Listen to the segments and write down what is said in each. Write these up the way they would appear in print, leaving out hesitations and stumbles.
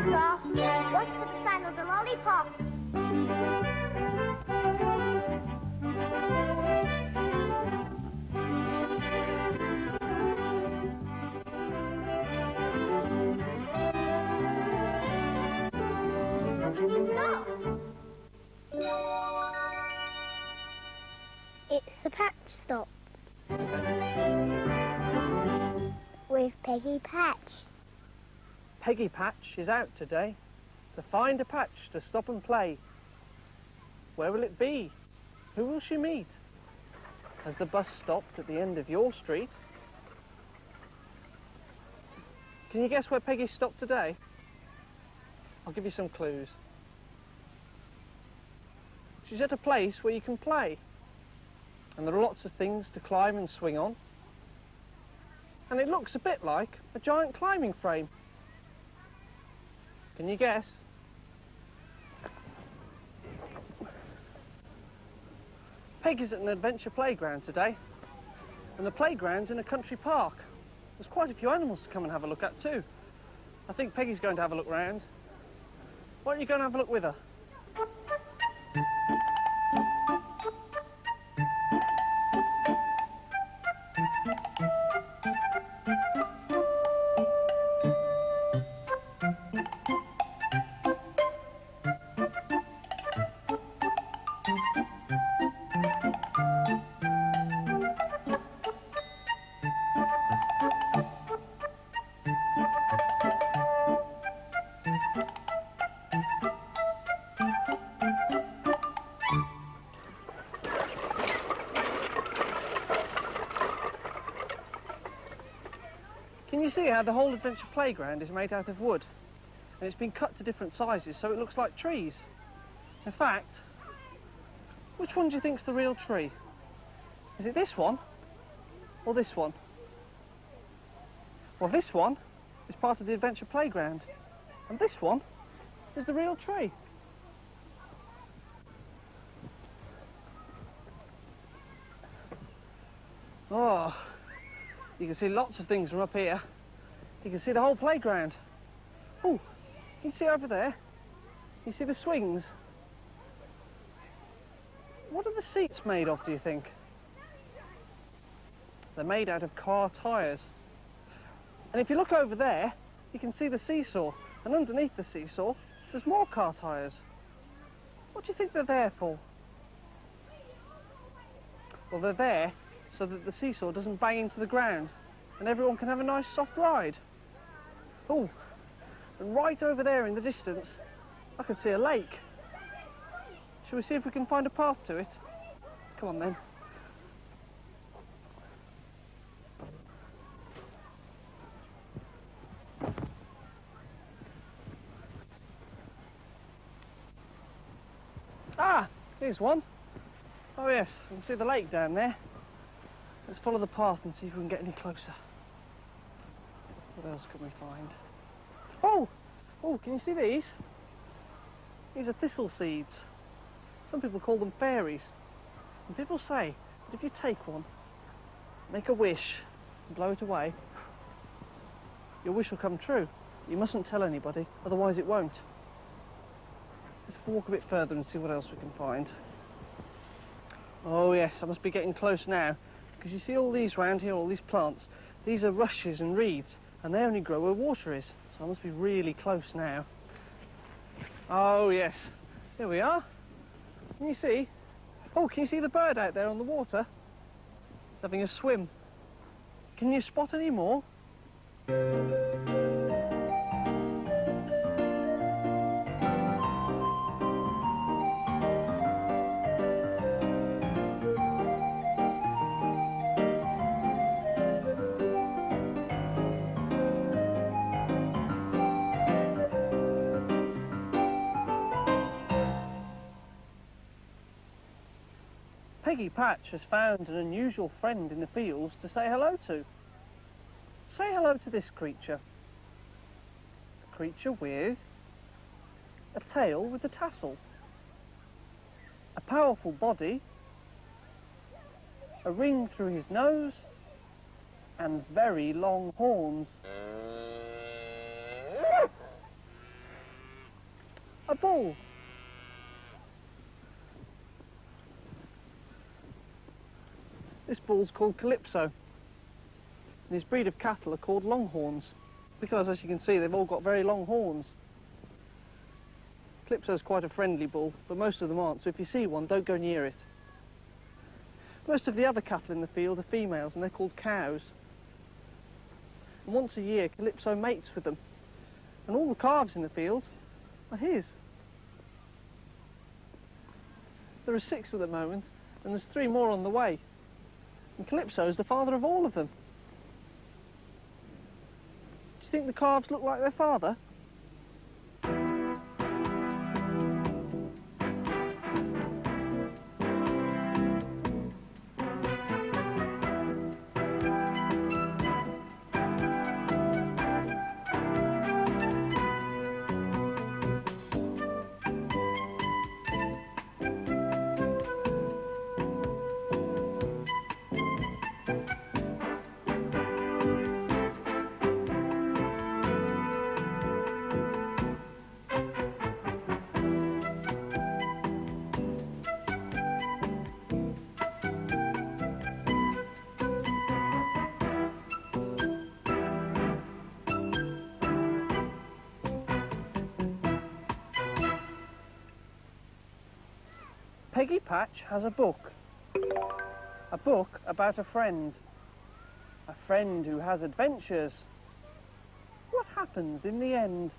Stop. Watch for the sign of the lollipop. Stop. It's the patch stop. With Peggy Patch. Peggy Patch is out today to find a patch to stop and play. Where will it be? Who will she meet? Has the bus stopped at the end of your street? Can you guess where Peggy stopped today? I'll give you some clues. She's at a place where you can play, and there are lots of things to climb and swing on, and it looks a bit like a giant climbing frame. Can you guess? Peggy's at an adventure playground today, and the playground's in a country park. There's quite a few animals to come and have a look at too. I think Peggy's going to have a look round. Why don't you go and have a look with her? Can you see how the whole adventure playground is made out of wood? And it's been cut to different sizes so it looks like trees. In fact, which one do you think's the real tree? Is it this one or this one? Well, this one is part of the adventure playground, and this one is the real tree. Oh, you can see lots of things from up here. You can see the whole playground. Oh, you can see over there. You see the swings. What are the seats made of, do you think? They're made out of car tyres. And if you look over there, you can see the seesaw. And underneath the seesaw, there's more car tyres. What do you think they're there for? Well, they're there so that the seesaw doesn't bang into the ground and everyone can have a nice soft ride. Oh, and right over there in the distance, I can see a lake. Shall we see if we can find a path to it? Come on then. Ah, here's one. Oh yes, you can see the lake down there. Let's follow the path and see if we can get any closer. What else can we find? Oh! Oh, can you see these? These are thistle seeds. Some people call them fairies. And people say that if you take one, make a wish, and blow it away, your wish will come true. You mustn't tell anybody, otherwise it won't. Let's walk a bit further and see what else we can find. Oh yes, I must be getting close now. Because you see all these round here, all these plants, these are rushes and reeds, and they only grow where water is. So I must be really close now. Oh yes, here we are. Can you see? Oh, can you see the bird out there on the water? It's having a swim. Can you spot any more? Peggy Patch has found an unusual friend in the fields to say hello to. Say hello to this creature. A creature with a tail with a tassel, a powerful body, a ring through his nose, and very long horns. A bull. This bull's called Calypso. And his breed of cattle are called Longhorns, because, as you can see, they've all got very long horns. Calypso's quite a friendly bull, but most of them aren't, so if you see one, don't go near it. Most of the other cattle in the field are females, and they're called cows. And once a year, Calypso mates with them, and all the calves in the field are his. There are 6 at the moment, and there's 3 more on the way. And Calypso is the father of all of them. Do you think the calves look like their father? Peggy Patch has a book about a friend who has adventures. What happens in the end?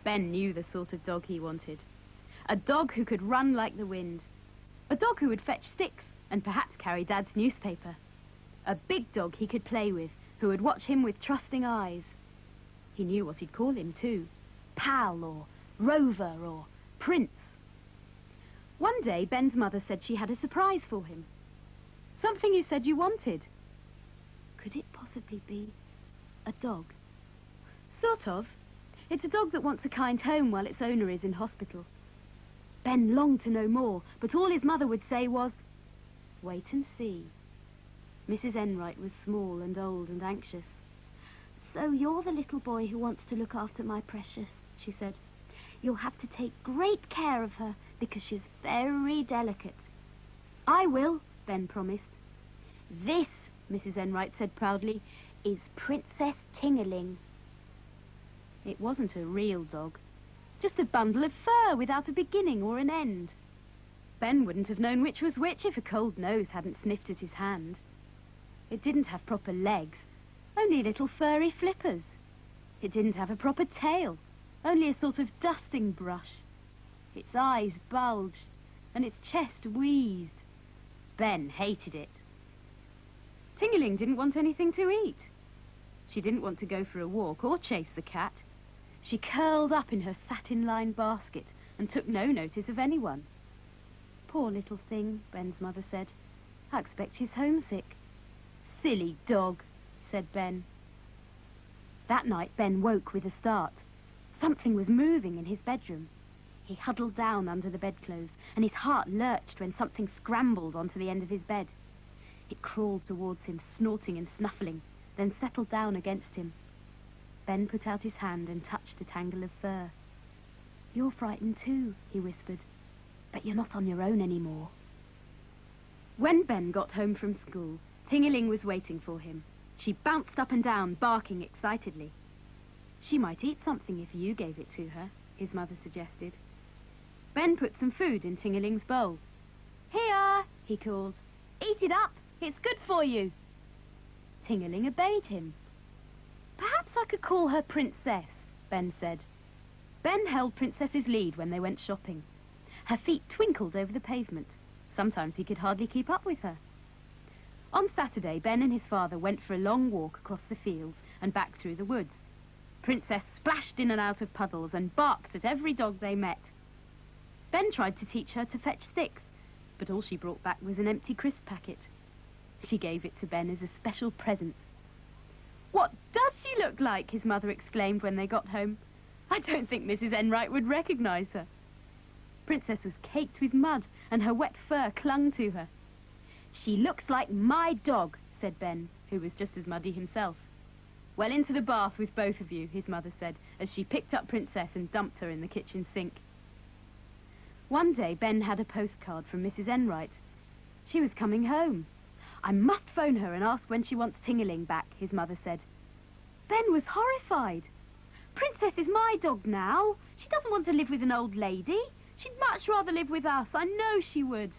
Ben knew the sort of dog he wanted. A dog who could run like the wind. A dog who would fetch sticks and perhaps carry Dad's newspaper. A big dog he could play with, who would watch him with trusting eyes. He knew what he'd call him too. Pal or Rover or Prince. One day, Ben's mother said she had a surprise for him. Something you said you wanted. Could it possibly be a dog? Sort of. It's a dog that wants a kind home while its owner is in hospital. Ben longed to know more, but all his mother would say was, wait and see. Mrs. Enright was small and old and anxious. So you're the little boy who wants to look after my precious, she said. You'll have to take great care of her, because she's very delicate. I will, Ben promised. This, Mrs. Enright said proudly, is Princess Tingaling. It wasn't a real dog, just a bundle of fur without a beginning or an end. Ben wouldn't have known which was which if a cold nose hadn't sniffed at his hand. It didn't have proper legs, only little furry flippers. It didn't have a proper tail, only a sort of dusting brush. Its eyes bulged, and its chest wheezed. Ben hated it. Tingaling didn't want anything to eat. She didn't want to go for a walk or chase the cat. She curled up in her satin-lined basket and took no notice of anyone. Poor little thing, Ben's mother said. I expect she's homesick. Silly dog, said Ben. That night, Ben woke with a start. Something was moving in his bedroom. He huddled down under the bedclothes, and his heart lurched when something scrambled onto the end of his bed. It crawled towards him, snorting and snuffling, then settled down against him. Ben put out his hand and touched a tangle of fur. You're frightened too, he whispered, but you're not on your own anymore. When Ben got home from school, Tingaling was waiting for him. She bounced up and down, barking excitedly. She might eat something if you gave it to her, his mother suggested. Ben put some food in Tingaling's bowl. Here, he called. Eat it up. It's good for you. Tingaling obeyed him. Perhaps I could call her Princess, Ben said. Ben held Princess's lead when they went shopping. Her feet twinkled over the pavement. Sometimes he could hardly keep up with her. On Saturday, Ben and his father went for a long walk across the fields and back through the woods. Princess splashed in and out of puddles and barked at every dog they met. Ben tried to teach her to fetch sticks, but all she brought back was an empty crisp packet. She gave it to Ben as a special present. What does she look like? His mother exclaimed when they got home. I don't think Mrs. Enright would recognise her. Princess was caked with mud, and her wet fur clung to her. She looks like my dog, said Ben, who was just as muddy himself. Well, into the bath with both of you, his mother said, as she picked up Princess and dumped her in the kitchen sink. One day, Ben had a postcard from Mrs. Enright. She was coming home. I must phone her and ask when she wants Tingaling back, his mother said. Ben was horrified. Princess is my dog now. She doesn't want to live with an old lady. She'd much rather live with us. I know she would.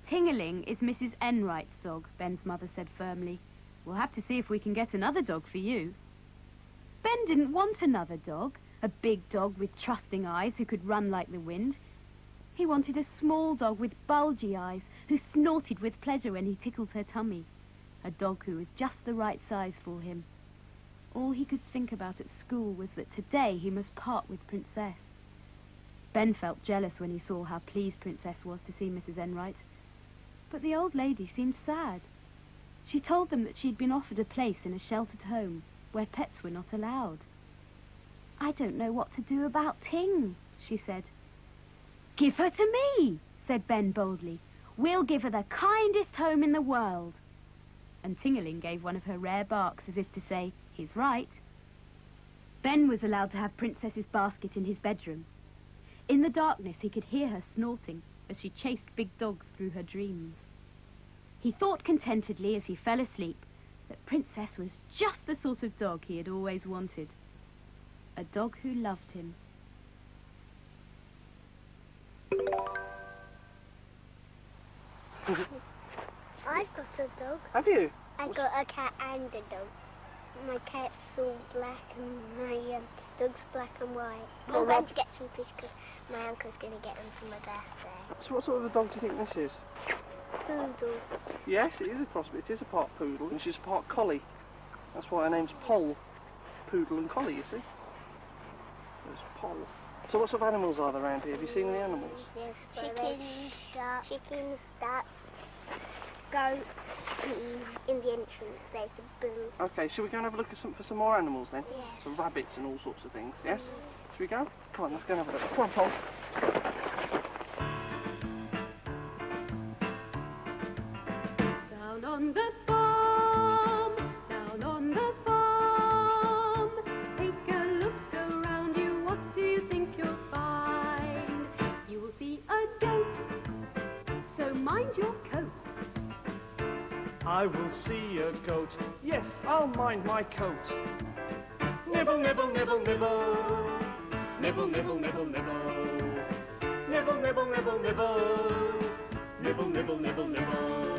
Tingaling is Mrs. Enright's dog, Ben's mother said firmly. We'll have to see if we can get another dog for you. Ben didn't want another dog, a big dog with trusting eyes who could run like the wind. He wanted a small dog with bulgy eyes who snorted with pleasure when he tickled her tummy. A dog who was just the right size for him. All he could think about at school was that today he must part with Princess. Ben felt jealous when he saw how pleased Princess was to see Mrs. Enright. But the old lady seemed sad. She told them that she'd been offered a place in a sheltered home where pets were not allowed. I don't know what to do about Ting, she said. Give her to me, said Ben boldly. We'll give her the kindest home in the world. And Tingaling gave one of her rare barks as if to say, he's right. Ben was allowed to have Princess's basket in his bedroom. In the darkness, he could hear her snorting as she chased big dogs through her dreams. He thought contentedly as he fell asleep that Princess was just the sort of dog he had always wanted. A dog who loved him. I've got a dog. Have you? I've got a cat and a dog. My cat's all black and my dog's black and white. I'm going to get some fish because my uncle's going to get them for my birthday. So what sort of a dog do you think this is? Poodle. Yes, it is a cross, but it is a part poodle, and she's a part collie. That's why her name's Poll. Poodle and collie, you see. So it's Poll. So what sort of animals are there around here? Have you seen any animals? Yes, chickens, ducks, goats. In the entrance there's a bull. Okay, shall we go and have a look at for some more animals then? Yes. Some rabbits and all sorts of things, yes? Shall we go? Come on, let's go and have a look. Come on, Poll. Down on the farm, down on the farm. Take a look around you, what do you think you'll find? You will see a goat, so mind your coat. I will see a goat. Yes, I'll mind my coat. Nibble, nibble, nibble, nibble. Nibble, nibble, nibble, nibble. Nibble, nibble, nibble, nibble. Nibble, nibble, nibble, nibble.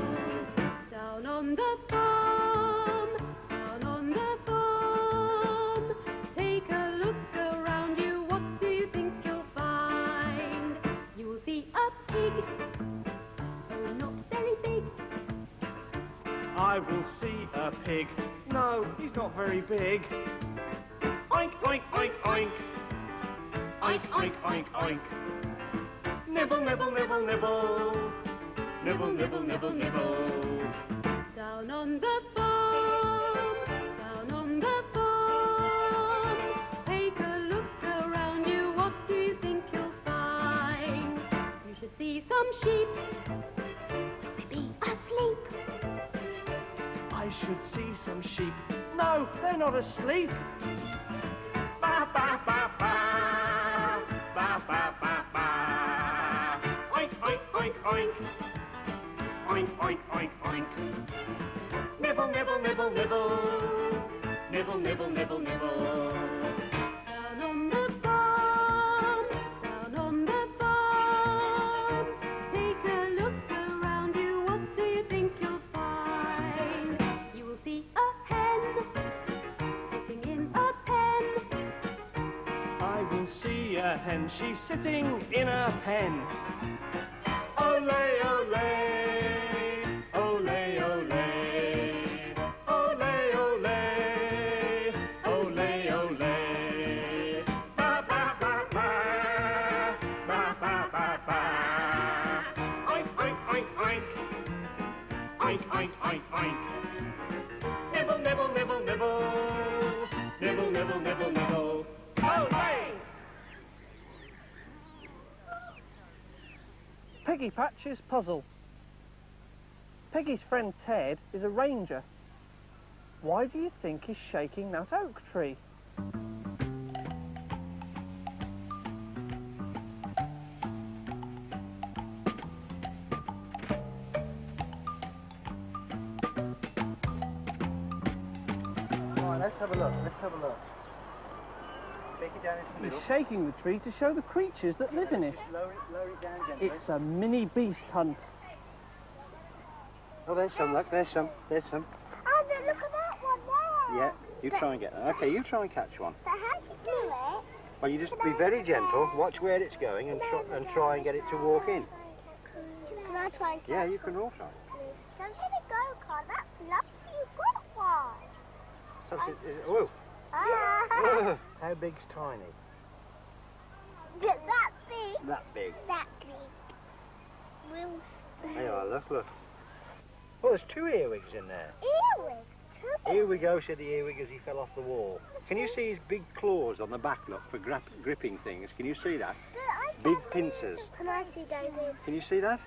Down on the farm, down on the farm. Take a look around you, what do you think you'll find? You will see a pig, oh, not very big. I will see a pig. No, he's not very big. Oink, oink, oink, oink. Oink, oink, oink, oink. Nibble, nibble, nibble, nibble. Nibble, nibble, nibble, nibble. Down on the farm, down on the farm. Take a look around you, what do you think you'll find? You should see some sheep, maybe asleep. I should see some sheep. No, they're not asleep. Ba, ba, ba, ba. Ba, ba, ba, ba. Oink, oink, oink, oink. Oink, oink, oink, oink. Nibble, nibble, nibble, nibble. Nibble, nibble, nibble, nibble. Down on the farm, down on the farm. Take a look around you, what do you think you'll find? You will see a hen sitting in a pen. I will see a hen. She's sitting in a pen. Ole, ole. Ole, ole. Ole, ole. Ole, ole. Ba, ba, ba, ba. Ba, ba, ba, ba. Oink, oink, oink, oink. Oink, oink, oink, oink. Nibble, nibble, nibble, nibble. Nibble, nibble, nibble, nibble. Ole! Peggy Patch's puzzle. Peggy's friend Ted is a ranger. Why do you think he's shaking that oak tree? Right, let's have a look, let's have a look. Take it down into the middle. He's shaking the tree to show the creatures that live in it. Lower it down gently. It's a mini beast hunt. Oh, there's some, look, there's some. Oh, look at that one there. Yeah, you try and get that. Okay, you try and catch one. So how do you do it? Well, you just be very gentle, watch where it's going and try and get it to walk in. Can I try and catch Yeah, you can all try. Don't let it go, Carl. That's lovely. You've got one. Whoa. Ah. How big's tiny? That big. That big. That big. Will. There you are, look. Oh, there's 2 earwigs in there. Earwig. 2. Here we go, said the earwig as he fell off the wall. Can you see his big claws on the back, look, for gripping things? Can you see that? Big pincers. Can I see David? Can you see that?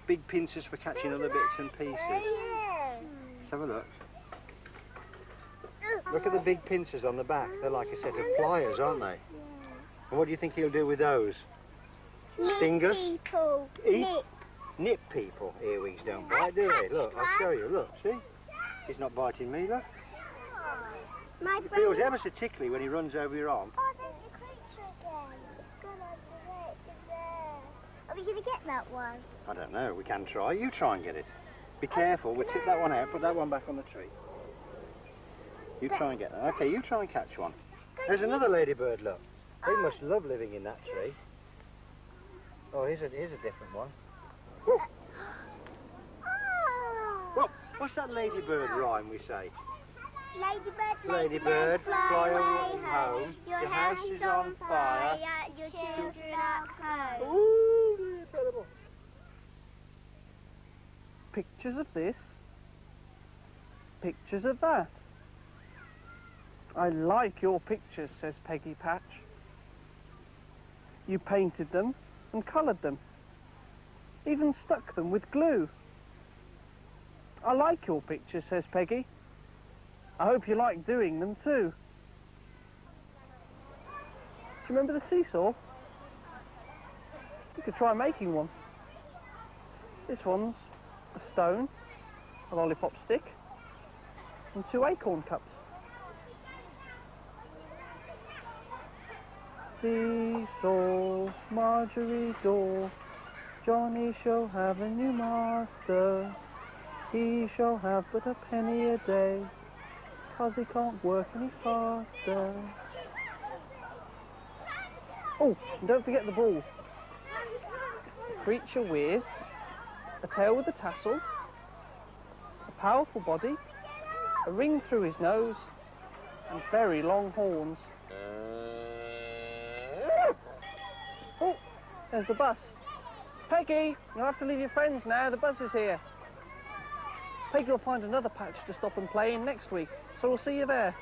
Big pincers for catching other bits and pieces. Yeah. Let's have a look. Look at the big pincers on the back. They're like a set of pliers, aren't they? And what do you think he'll do with those? Sting us? People. Eat? Nip people. Earwigs don't bite, do they? Look, I'll show you. Look, see? He's not biting me, look. My It feels ever so tickly when he runs over your arm. Oh, there's the creature again. It's gone over there. It's there. Are we going to get that one? I don't know. We can try. You try and get it. Be careful. We'll tip that one out. Put that one back on the tree. You try and get that. Okay, you try and catch one. There's another ladybird, look. They must love living in that tree. Oh, here's a different one. Whoa. Whoa. What's that ladybird rhyme we say? Ladybird, fly away home. Your house is on fire. Your children are home. Ooh, incredible. Pictures of this. Pictures of that. I like your pictures, says Peggy Patch. You painted them and coloured them. Even stuck them with glue. I like your pictures, says Peggy. I hope you like doing them too. Do you remember the seesaw? You could try making one. This one's a stone, a lollipop stick, and 2 acorn cups. Seesaw, Marjorie Daw, Johnny shall have a new master. He shall have but a penny a day, 'cause he can't work any faster. Oh, and don't forget the ball. A creature with a tail with a tassel, a powerful body, a ring through his nose, and very long horns. Oh, there's the bus. Peggy, you'll have to leave your friends now, the bus is here. Peggy will find another patch to stop and play in next week, so we'll see you there.